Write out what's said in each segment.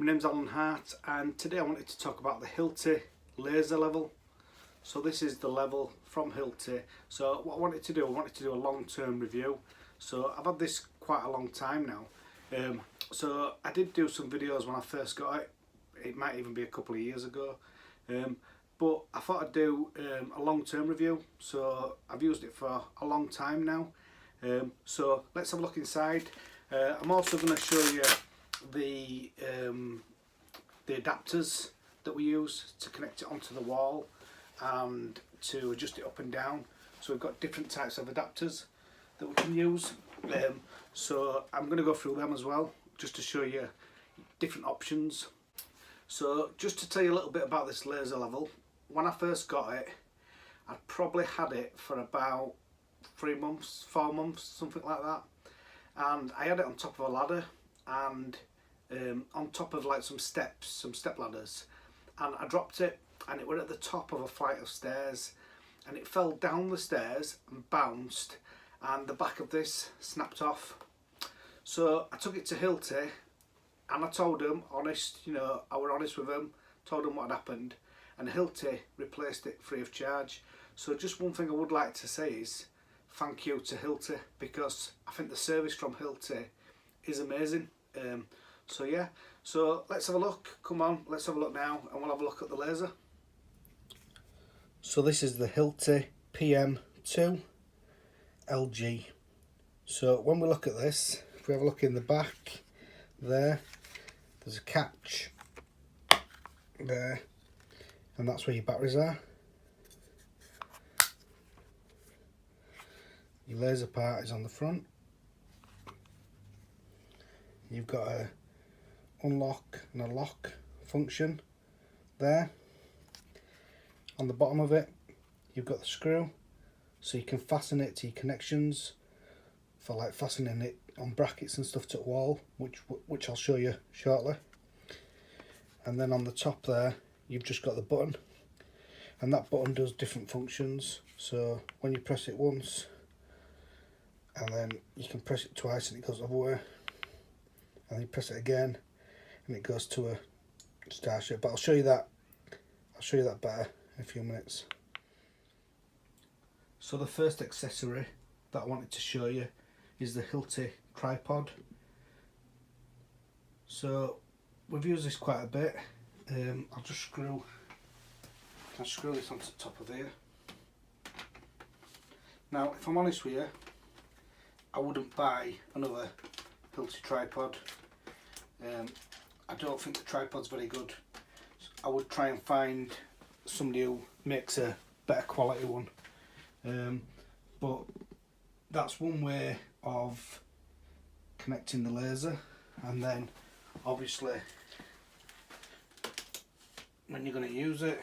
My name's Alan Hart, and today I wanted to talk about the Hilti laser level. So this is the level from Hilti. So what I wanted to do a long-term review. So I've had this quite a long time now. So I did do some videos when I first got it. It might even be a couple of years ago. But I thought I'd do a long-term review. So I've used it for a long time now. So let's have a look inside. I'm also going to show you the adapters that we use to connect it onto the wall and to adjust it up and down. So we've got different types of adapters that we can use. So I'm going to go through them as well, just to show you different options. So just to tell you a little bit about this laser level, when I first got it, I'd probably had it for about 3 months, 4 months, something like that. And I had it on top of a ladder and on top of like some step ladders, and I dropped it and it went at the top of a flight of stairs and it fell down the stairs and bounced, and the back of this snapped off. So I took it to Hilti and I told them, honest, you know, I were honest with them, told them what had happened, and Hilti replaced it free of charge. So just one thing I would like to say is thank you to Hilti, because I think the service from Hilti is amazing. So yeah, so let's have a look. Come on, let's have a look now and we'll have a look at the laser. So this is the Hilti PM2 LG. So when we look at this, if we have a look in the back there's a catch there, and that's where your batteries are. Your laser part is on the front. You've got a unlock and a lock function there. On the bottom of it you've got the screw, so you can fasten it to your connections for like fastening it on brackets and stuff to the wall, which I'll show you shortly. And then on the top there you've just got the button, and that button does different functions. So when you press it once, and then you can press it twice and it goes everywhere, and then you press it again and it goes to a star shape. But I'll show you that better in a few minutes. So the first accessory that I wanted to show you is the Hilti tripod. So we've used this quite a bit. I'll just screw this onto the top of here. Now if I'm honest with you, I wouldn't buy another Hilti tripod. I don't think the tripod's very good. I would try and find somebody who makes a better quality one. But that's one way of connecting the laser, and then obviously when you're going to use it,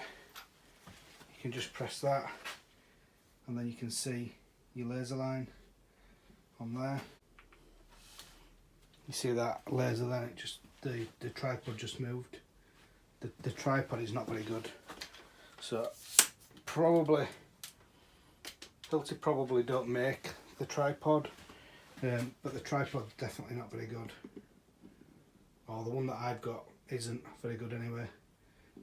you can just press that and then you can see your laser line on there. You see that laser there, it just the tripod just moved. The tripod is not very good. So probably Hilti probably don't make the tripod, but the tripod's definitely not very good. Or the one that I've got isn't very good anyway.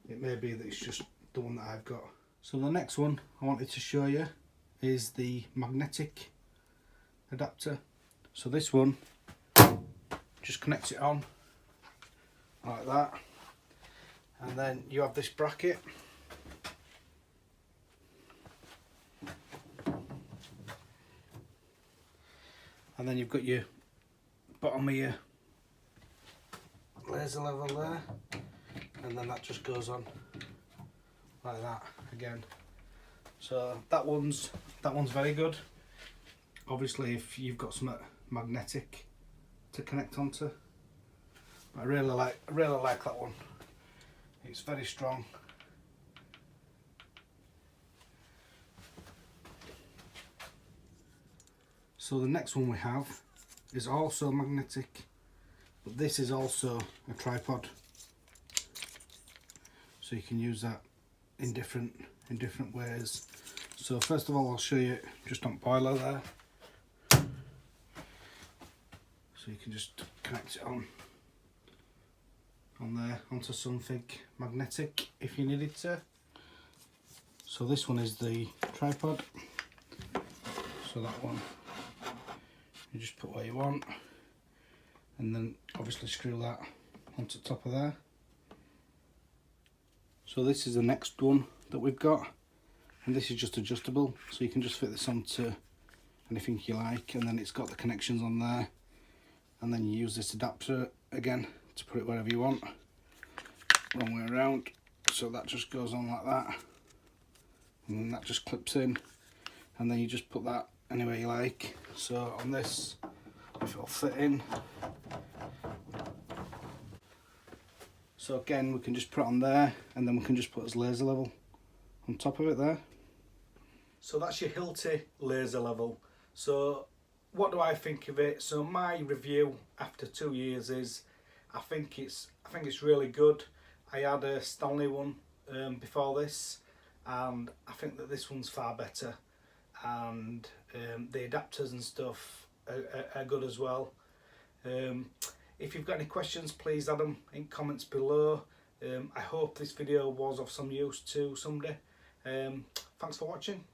It may be that it's just the one that I've got. So the next one I wanted to show you is the magnetic adapter. So this one just connects it on like that, and then you have this bracket, and then you've got your bottom of your laser level there, and then that just goes on like that again. So that one's very good. Obviously if you've got something magnetic to connect onto. I really like that one. It's very strong. So the next one we have is also magnetic, but this is also a tripod. So you can use that in different ways. So first of all I'll show you just on boiler there. So you can just connect it on on there onto something magnetic if you needed to. So this one is the tripod, so that one you just put where you want, and then obviously screw that onto the top of there. So this is the next one that we've got, and this is just adjustable, so you can just fit this onto anything you like, and then it's got the connections on there, and then you use this adapter again to put it wherever you want, wrong way around. So that just goes on like that, and then that just clips in, and then you just put that anywhere you like. So on this, if it'll fit in, so again we can just put it on there, and then we can just put this laser level on top of it there. So that's your Hilti laser level. So what do I think of it? So my review after 2 years is I think it's really good. I had a Stanley one before this, and I think that this one's far better, and the adapters and stuff are good as well. If you've got any questions, please add them in comments below. I hope this video was of some use to somebody. Thanks for watching.